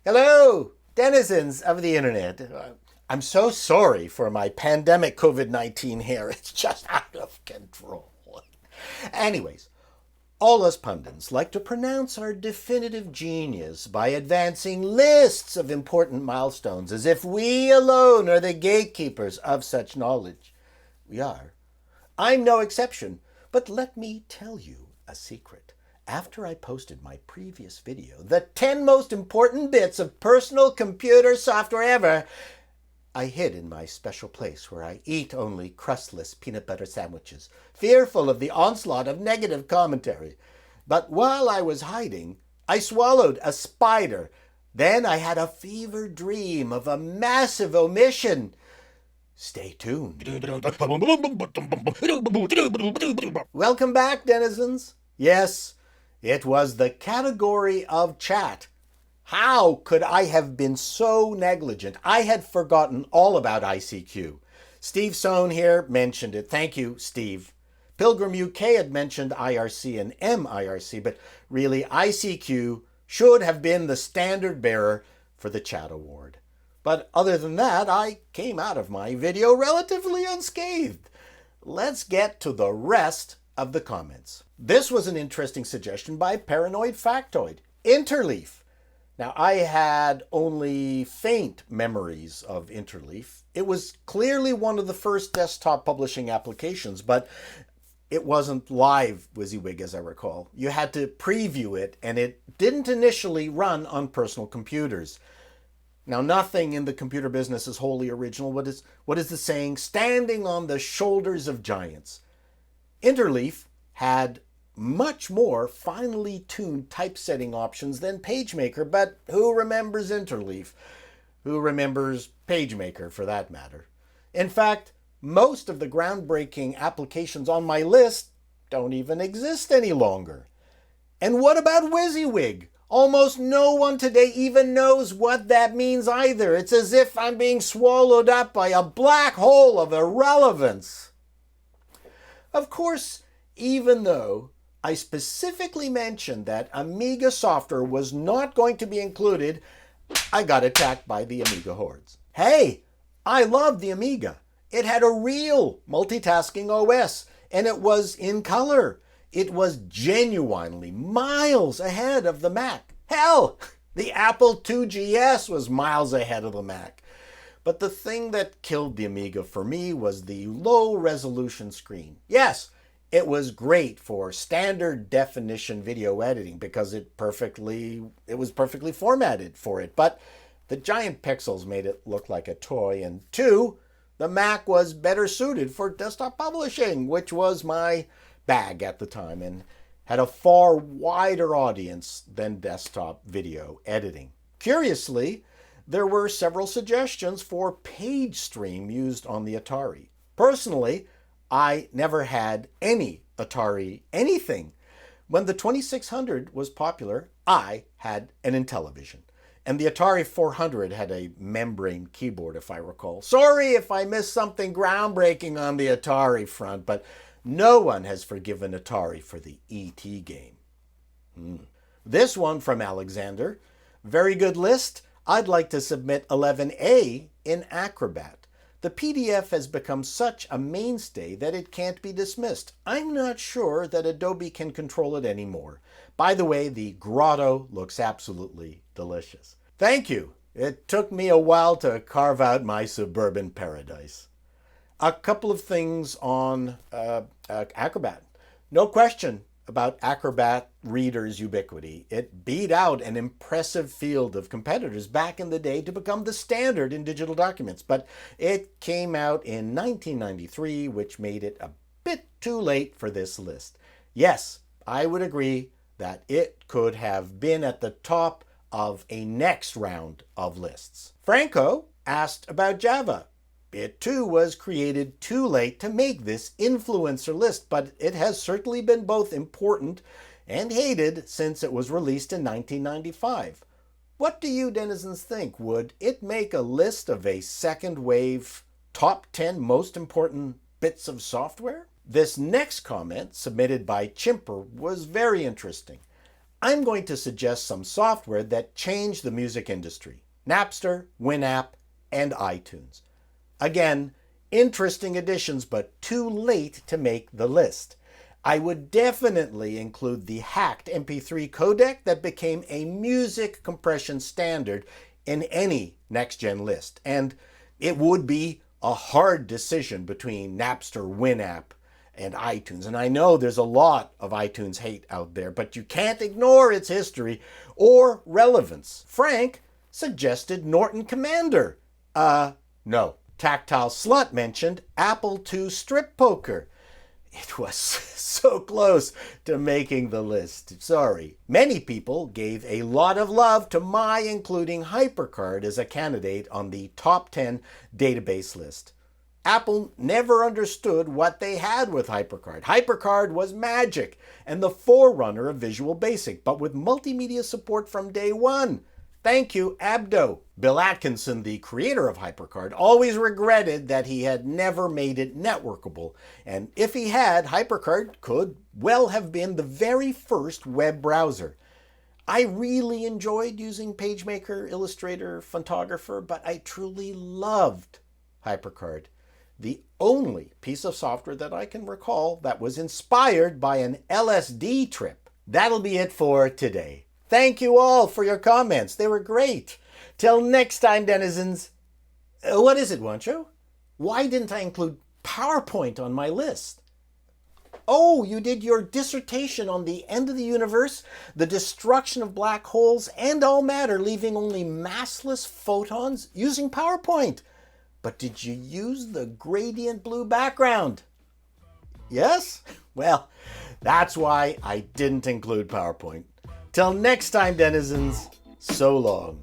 Hello, denizens of the internet. I'm so sorry for my pandemic COVID-19 hair. It's just out of control. Anyways, all us pundits like to pronounce our definitive genius by advancing lists of important milestones as if we alone are the gatekeepers of such knowledge. We are. I'm no exception, but let me tell you a secret. After I posted my previous video, the 10 most important bits of personal computer software ever, I hid in my special place where I eat only crustless peanut butter sandwiches, fearful of the onslaught of negative commentary. But while I was hiding, I swallowed a spider. Then I had a fever dream of a massive omission. Stay tuned. Welcome back, denizens. Yes, it was the category of chat. How could I have been so negligent? I had forgotten all about ICQ. Steve Sohn here mentioned it. Thank you, Steve. Pilgrim UK had mentioned IRC and MIRC, but really ICQ should have been the standard bearer for the chat award. But other than that, I came out of my video relatively unscathed. Let's get to the rest of the comments. This was an interesting suggestion by Paranoid Factoid. Interleaf. Now, I had only faint memories of Interleaf. It was clearly one of the first desktop publishing applications, but it wasn't live WYSIWYG as I recall. You had to preview it, and it didn't initially run on personal computers. Now, nothing in the computer business is wholly original. What is the saying? Standing on the shoulders of giants. Interleaf had much more finely tuned typesetting options than PageMaker, but who remembers Interleaf? Who remembers PageMaker, for that matter? In fact, most of the groundbreaking applications on my list don't even exist any longer. And what about WYSIWYG? Almost no one today even knows what that means either. It's as if I'm being swallowed up by a black hole of irrelevance. Of course, even though I specifically mentioned that Amiga software was not going to be included, I got attacked by the Amiga hordes. Hey, I loved the Amiga. It had a real multitasking OS, and it was in color. It was genuinely miles ahead of the Mac. Hell, the Apple IIgs was miles ahead of the Mac. But the thing that killed the Amiga for me was the low resolution screen. Yes, it was great for standard definition video editing because it was perfectly formatted for it. But the giant pixels made it look like a toy. And two, the Mac was better suited for desktop publishing, which was my bag at the time and had a far wider audience than desktop video editing. Curiously, there were several suggestions for PageStream used on the Atari. Personally, I never had any Atari anything. When the 2600 was popular, I had an Intellivision. And the Atari 400 had a membrane keyboard, if I recall. Sorry if I missed something groundbreaking on the Atari front, but no one has forgiven Atari for the E.T. game. This one from Alexander. Very good list. I'd like to submit 11A in Acrobat. The PDF has become such a mainstay that it can't be dismissed. I'm not sure that Adobe can control it anymore. By the way, the grotto looks absolutely delicious. Thank you. It took me a while to carve out my suburban paradise. A couple of things on Acrobat. No question about Acrobat Reader's ubiquity. It beat out an impressive field of competitors back in the day to become the standard in digital documents, but it came out in 1993, which made it a bit too late for this list. Yes, I would agree that it could have been at the top of a next round of lists. Franco asked about Java. It too was created too late to make this influencer list, but it has certainly been both important and hated since it was released in 1995. What do you denizens think? Would it make a list of a second wave top 10 most important bits of software? This next comment, submitted by Chimper, was very interesting. I'm going to suggest some software that changed the music industry: Napster, Winamp, and iTunes. Again, interesting additions, but too late to make the list. I would definitely include the hacked MP3 codec that became a music compression standard in any next-gen list. And it would be a hard decision between Napster, Winamp, and iTunes. And I know there's a lot of iTunes hate out there, but you can't ignore its history or relevance. Frank suggested Norton Commander. No. Tactile Slut mentioned Apple II Strip Poker. It was so close to making the list. Sorry. Many people gave a lot of love to my including HyperCard as a candidate on the top 10 database list. Apple never understood what they had with HyperCard. HyperCard was magic and the forerunner of Visual Basic, but with multimedia support from day one. Thank you, Abdo. Bill Atkinson, the creator of HyperCard, always regretted that he had never made it networkable. And if he had, HyperCard could well have been the very first web browser. I really enjoyed using PageMaker, Illustrator, Photographer, but I truly loved HyperCard. The only piece of software that I can recall that was inspired by an LSD trip. That'll be it for today. Thank you all for your comments. They were great. Till next time, denizens. What is it, Wancho? Why didn't I include PowerPoint on my list? Oh, you did your dissertation on the end of the universe, the destruction of black holes, and all matter, leaving only massless photons using PowerPoint. But did you use the gradient blue background? Yes? Well, that's why I didn't include PowerPoint. Till next time, denizens, so long.